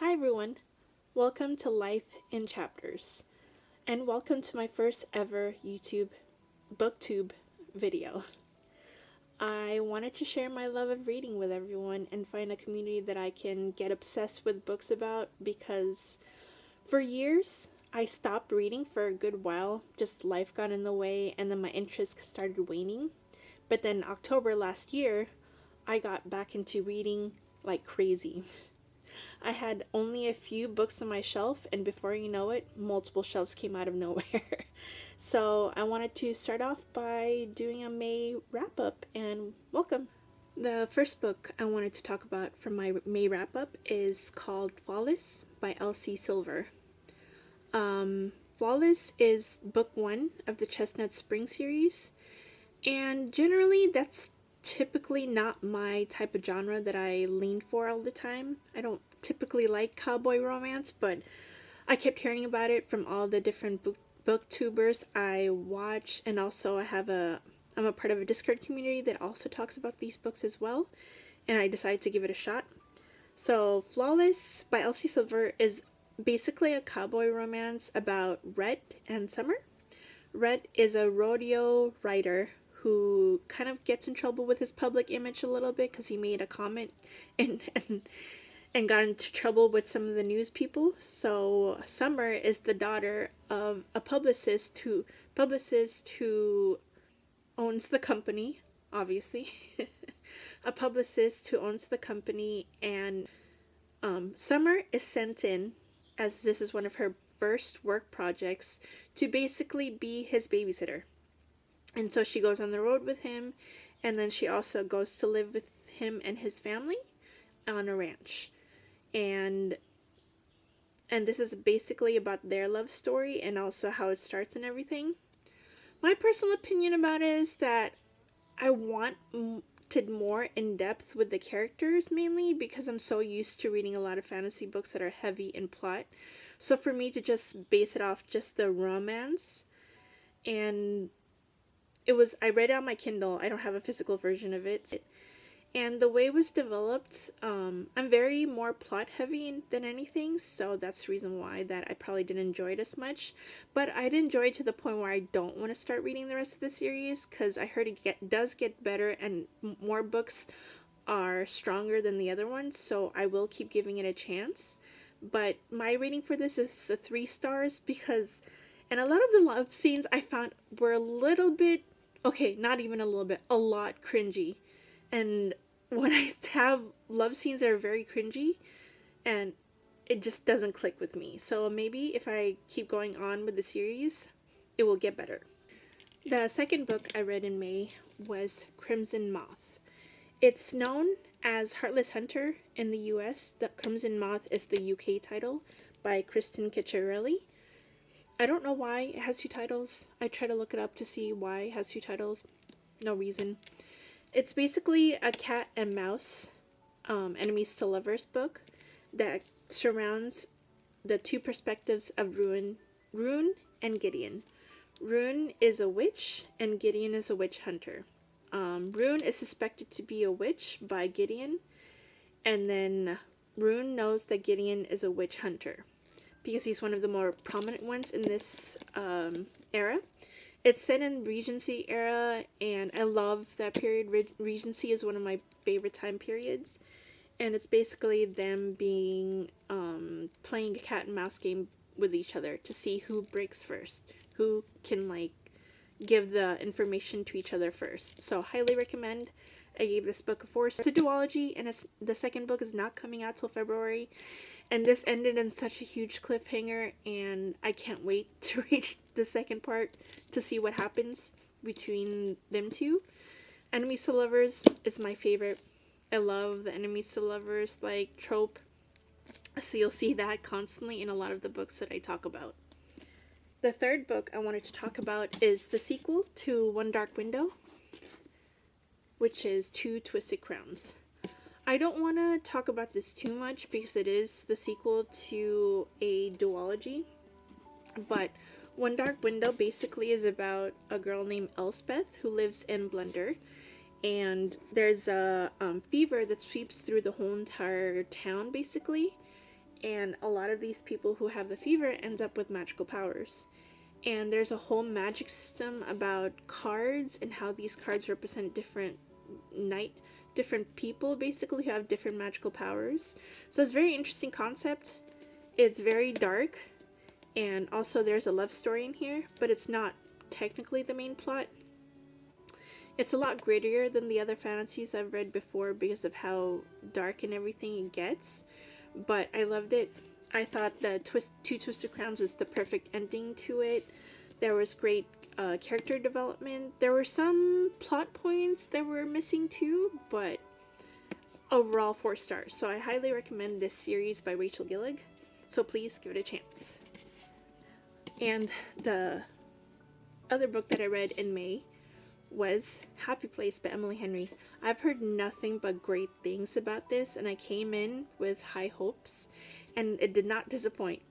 Hi everyone, welcome to Life in Chapters, and welcome to my first ever Booktube video. I wanted to share my love of reading with everyone and find a community that I can get obsessed with books about because for years I stopped reading for a good while, just life got in the way and then my interest started waning. But then October last year, I got back into reading like crazy. I had only a few books on my shelf, and before you know it, multiple shelves came out of nowhere. So I wanted to start off by doing a May wrap up, and welcome. The first book I wanted to talk about from my May wrap up is called Flawless by L.C. Silver. Flawless is book one of the Chestnut Spring series, and generally that's typically not my type of genre that I lean for all the time. I don't typically like cowboy romance, but I kept hearing about it from all the different booktubers I watch, and also I'm a part of a Discord community that also talks about these books as well, and I decided to give it a shot. So Flawless by L.C. Silver is basically a cowboy romance about Red and Summer. Red is a rodeo rider who kind of gets in trouble with his public image a little bit because he made a comment and got into trouble with some of the news people. So Summer is the daughter of a publicist who owns the company, obviously. A publicist who owns the company, and Summer is sent in, as this is one of her first work projects, to basically be his babysitter. And so she goes on the road with him, and then she also goes to live with him and his family on a ranch. And this is basically about their love story and also how it starts and everything. My personal opinion about it is that I wanted more in depth with the characters, mainly because I'm so used to reading a lot of fantasy books that are heavy in plot. So for me to just base it off just the romance, and I read it on my Kindle. I don't have a physical version of it. And the way it was developed, I'm very more plot heavy than anything, so that's the reason why that I probably didn't enjoy it as much. But I'd enjoy it to the point where I don't want to start reading the rest of the series, because I heard it does get better and more books are stronger than the other ones, so I will keep giving it a chance. But my rating for this is 3 stars because, and a lot of the love scenes I found were a little bit, okay, not even a little bit, a lot cringy. And when I have love scenes that are very cringy, and it just doesn't click with me. So maybe if I keep going on with the series, it will get better. The second book I read in May was Crimson Moth. It's known as Heartless Hunter in the US. The Crimson Moth is the UK title by Kristen Ciccarelli. I don't know why it has 2 titles. I try to look it up to see why it has 2 titles. No reason. It's basically a cat and mouse enemies to lovers book that surrounds the 2 perspectives of Rune and Gideon. Rune is a witch and Gideon is a witch hunter. Rune is suspected to be a witch by Gideon, and then Rune knows that Gideon is a witch hunter because he's one of the more prominent ones in this era. It's set in Regency era, and I love that period. Regency is one of my favorite time periods, and it's basically them being playing a cat and mouse game with each other to see who breaks first, who can like give the information to each other first. So highly recommend. I gave this book a 4 stars. It's a duology, and the second book is not coming out till February. And this ended in such a huge cliffhanger, and I can't wait to reach the second part to see what happens between them two. Enemies to lovers is my favorite. I love the enemies to lovers like trope. So you'll see that constantly in a lot of the books that I talk about. The third book I wanted to talk about is the sequel to One Dark Window, which is Two Twisted Crowns. I don't want to talk about this too much because it is the sequel to a duology, but One Dark Window basically is about a girl named Elspeth who lives in Blunder, and there's a fever that sweeps through the whole entire town basically, and a lot of these people who have the fever ends up with magical powers. And there's a whole magic system about cards and how these cards represent different people basically who have different magical powers. So it's a very interesting concept. It's very dark, and also there's a love story in here, but it's not technically the main plot. It's a lot grittier than the other fantasies I've read before because of how dark and everything it gets, but I loved it. I thought the Two Twisted Crowns was the perfect ending to it. There was great character development. There were some plot points that were missing too, but overall 4 stars. So I highly recommend this series by Rachel Gillig. So please give it a chance. And the other book that I read in May was Happy Place by Emily Henry. I've heard nothing but great things about this, and I came in with high hopes, and it did not disappoint.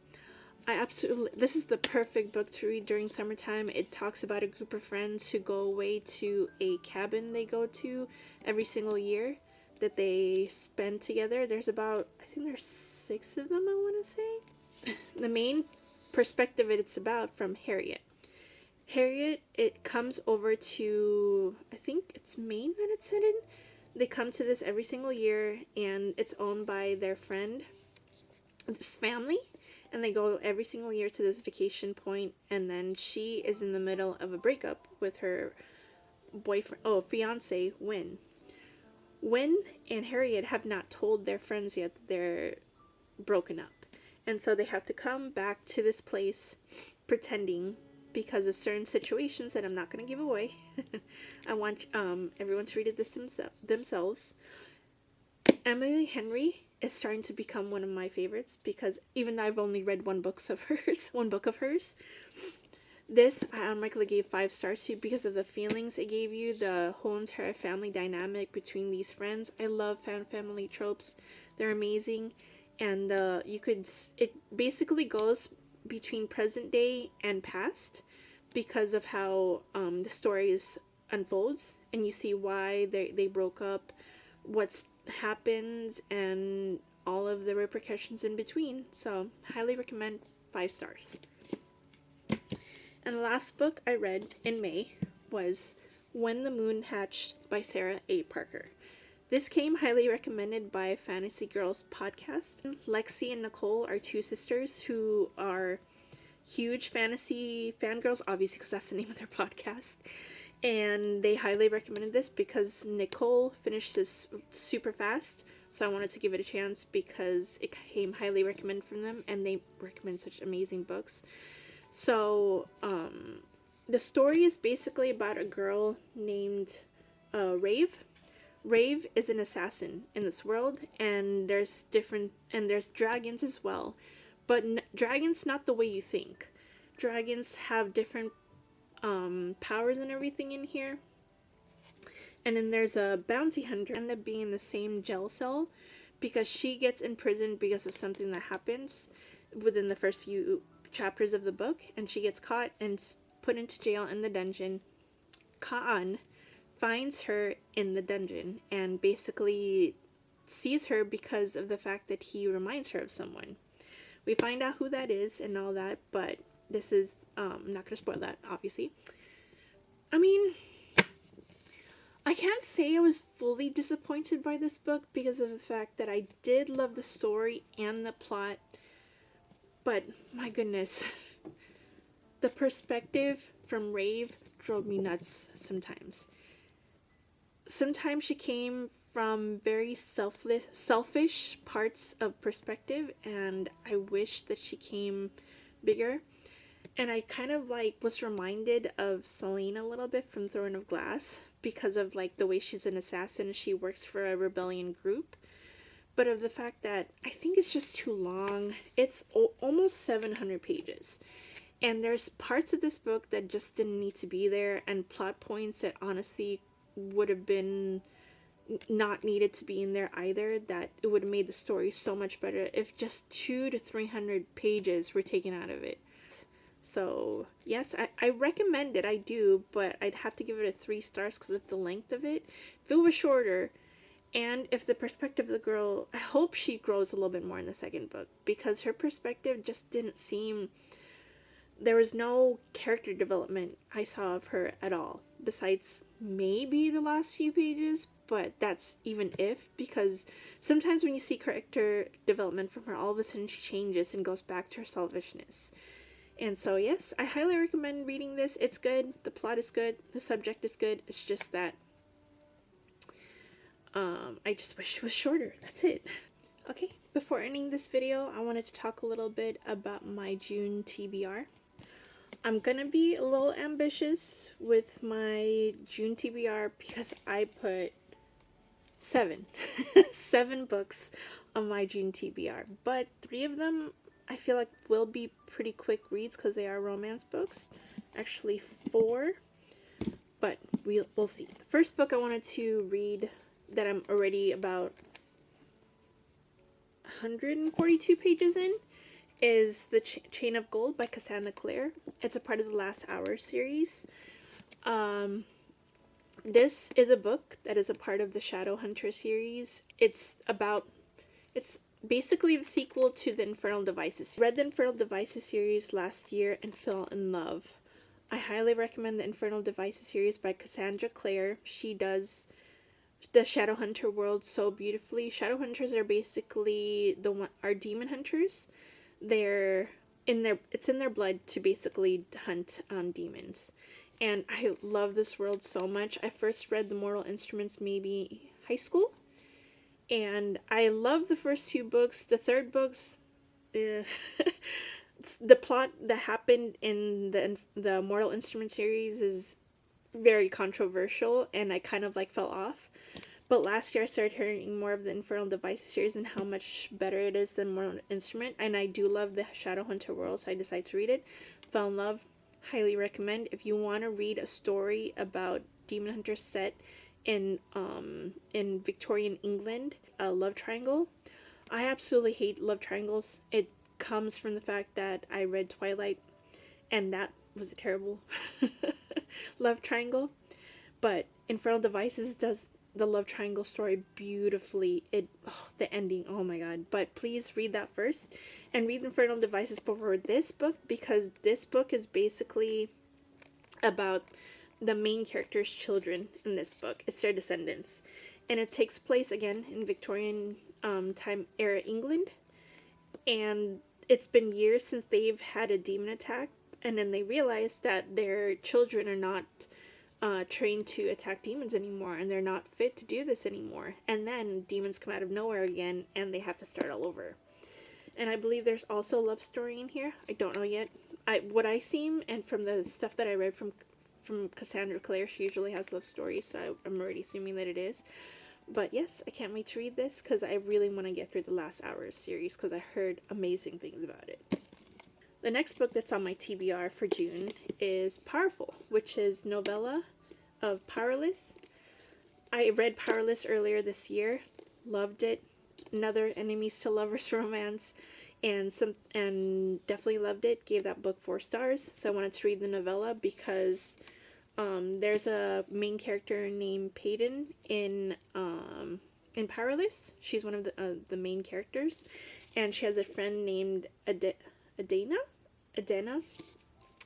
This is the perfect book to read during summertime. It talks about a group of friends who go away to a cabin they go to every single year that they spend together. I think there's 6 of them, I want to say. The main perspective it's about from Harriet. It comes over to, I think it's Maine that it's set in. They come to this every single year, and it's owned by their friend, this family, and they go every single year to this vacation point, and then she is in the middle of a breakup with her fiance, Wynn. Wynn and Harriet have not told their friends yet that they're broken up, and so they have to come back to this place pretending because of certain situations that I'm not going to give away. I want everyone to read it themselves. Emily Henry is starting to become one of my favorites because even though I've only read one book of hers, this I automatically gave 5 stars to because of the feelings it gave you, the whole entire family dynamic between these friends. I love family tropes. They're amazing, and it basically goes between present day and past because of how the stories unfolds, and you see why they broke up, what's happened, and all of the repercussions in between. So highly recommend, 5 stars. And the last book I read in May was When the Moon Hatched by Sarah A. Parker. This came highly recommended by Fantasy Girls podcast. Lexi and Nicole are 2 sisters who are huge fantasy fangirls, obviously because that's the name of their podcast. And they highly recommended this because Nicole finished this super fast. So I wanted to give it a chance because it came highly recommended from them, and they recommend such amazing books. So the story is basically about a girl named Rave. Rave is an assassin in this world, and there's dragons as well, but dragons not the way you think. Dragons have different powers and everything in here. And then there's a bounty hunter end up being in the same jail cell because she gets imprisoned because of something that happens within the first few chapters of the book, and she gets caught and put into jail in the dungeon. Kaan finds her in the dungeon and basically sees her because of the fact that he reminds her of someone. We find out who that is and all that, but this is I'm not going to spoil that, obviously. I mean, I can't say I was fully disappointed by this book because of the fact that I did love the story and the plot, but my goodness, the perspective from Rave drove me nuts sometimes. Sometimes she came from very selfish parts of perspective, and I wish that she came bigger. And I kind of was reminded of Selene a little bit from Throne of Glass because of the way she's an assassin. She works for a rebellion group, but of the fact that I think it's just too long. It's almost 700 pages. And there's parts of this book that just didn't need to be there, and plot points that honestly would have been not needed to be in there either, that it would have made the story so much better if just 200 to 300 pages were taken out of it. So yes, I recommend it, I do, but I'd have to give it a 3 stars because of the length of it. If it was shorter And if the perspective of the girl, I hope she grows a little bit more in the second book, because her perspective just didn't seem, there was no character development I saw of her at all, besides maybe the last few pages, but that's even if, because sometimes when you see character development from her, all of a sudden she changes and goes back to her selfishness. And so yes, I highly recommend reading this. It's good, the plot is good, the subject is good, it's just that I just wish it was shorter. That's it. Okay, before ending this video, I wanted to talk a little bit about my June TBR. I'm gonna be a little ambitious with my June TBR because I put 7 books on my June TBR, but 3 of them I feel like will be pretty quick reads because they are romance books. Actually 4, but we'll see. The first book I wanted to read that I'm already about 142 pages in is The Chain of Gold by Cassandra Clare. It's a part of the Last Hour series. This is a book that is a part of the Shadowhunter series. It's basically the sequel to the Infernal Devices. I read the Infernal Devices series last year and fell in love. I highly recommend the Infernal Devices series by Cassandra Clare. She does the Shadowhunter world so beautifully. Shadowhunters are basically are demon hunters. It's in their blood to basically hunt demons. And I love this world so much. I first read The Mortal Instruments maybe high school. And I love the first 2 books. The third book's the plot that happened in the Mortal Instruments series is very controversial, and I kind of like fell off. But last year I started hearing more of the Infernal Devices series and how much better it is than Mortal Instrument, and I do love the Shadowhunter world, so I decided to read it. Fell in love. Highly recommend. If you want to read a story about demon hunters set in Victorian England, a love triangle. I absolutely hate love triangles. It comes from the fact that I read Twilight, and that was a terrible love triangle. But Infernal Devices does the love triangle story beautifully. The ending, oh my god. But please read that first, and read Infernal Devices before this book, because this book is basically about the main character's children in this book. It's their descendants, and it takes place again in Victorian time era England, and it's been years since they've had a demon attack, and then they realize that their children are not trained to attack demons anymore, and they're not fit to do this anymore. And then demons come out of nowhere again, and they have to start all over. And I believe there's also a love story in here. I don't know yet. What I seem, and from the stuff that I read from Cassandra Clare, she usually has love stories, so I'm already assuming that it is. But yes, I can't wait to read this because I really want to get through the Last Hours series because I heard amazing things about it. The next book that's on my TBR for June is Powerful, which is novella of Powerless. I read Powerless earlier this year, loved it. Another enemies to lovers romance, and definitely loved it. Gave that book 4 stars. So I wanted to read the novella because there's a main character named Peyton in Powerless. She's one of the main characters, and she has a friend named Adena,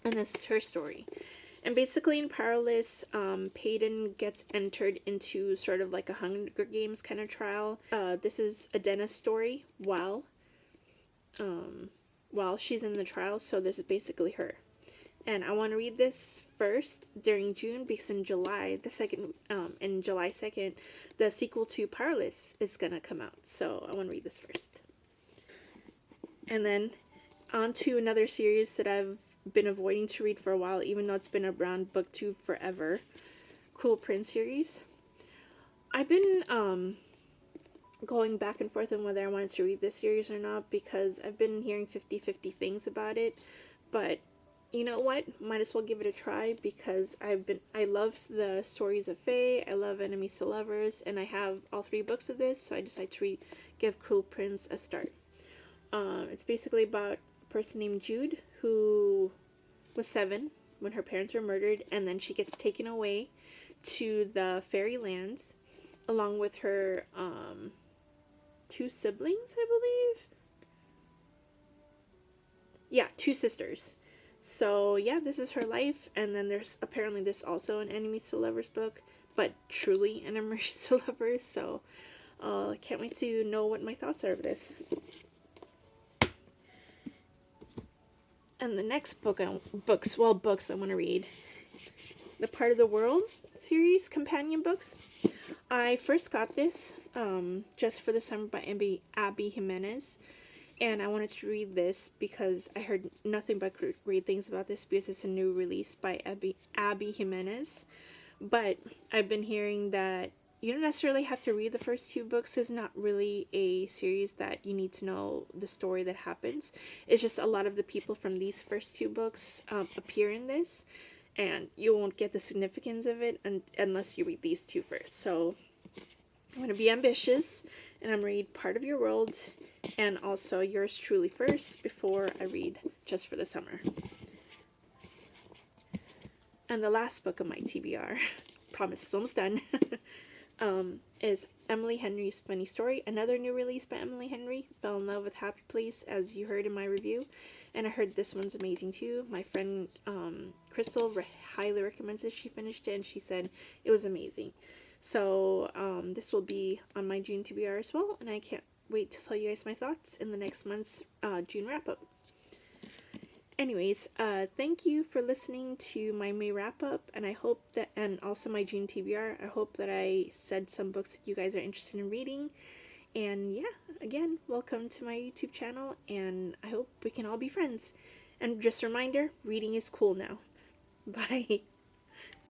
and this is her story. And basically in Powerless, Peyton gets entered into sort of like a Hunger Games kind of trial. This is Adena's story while she's in the trial, so this is basically her. And I want to read this first during June because in July 2nd, the sequel to Powerless is gonna come out. So I want to read this first. And then on to another series that I've been avoiding to read for a while, even though it's been around Booktube forever. Cruel Prince series. I've been going back and forth on whether I wanted to read this series or not because I've been hearing 50-50 things about it. But you know what? Might as well give it a try because I love the stories of Fae, I love Enemies to Lovers, and I have all 3 books of this, so I decided to give Cruel Prince a start. It's basically about a person named Jude who was 7 when her parents were murdered, and then she gets taken away to the fairy lands, along with her two siblings, I believe. Yeah, two sisters. So yeah, this is her life, and then there's apparently this also an enemies to lovers book, but truly an enemies to lovers. So I can't wait to know what my thoughts are of this. And the next books I want to read, the Part of the World series companion books. I first got this Just for the Summer by Abby Jimenez, and I wanted to read this because I heard nothing but great things about this because it's a new release by Abby Jimenez. But I've been hearing that you don't necessarily have to read the first two books. It's not really a series that you need to know the story that happens. It's just a lot of the people from these first two books appear in this, and you won't get the significance of it unless you read these two first. So I'm going to be ambitious, and I'm going to read Part of Your World and also Yours Truly first before I read Just for the Summer. And the last book of my TBR, promise it's almost done, is Emily Henry's Funny Story, another new release by Emily Henry. Fell in love with Happy Place, as you heard in my review, and I heard this one's amazing too. My friend Crystal highly recommends it. She finished it and she said it was amazing. So this will be on my June TBR as well, and I can't wait to tell you guys my thoughts in the next month's June wrap-up. Anyways, thank you for listening to my May wrap-up, and I hope that, and also my June TBR, I hope that I said some books that you guys are interested in reading. And yeah, again, welcome to my YouTube channel, and I hope we can all be friends. And just a reminder, reading is cool now. Bye.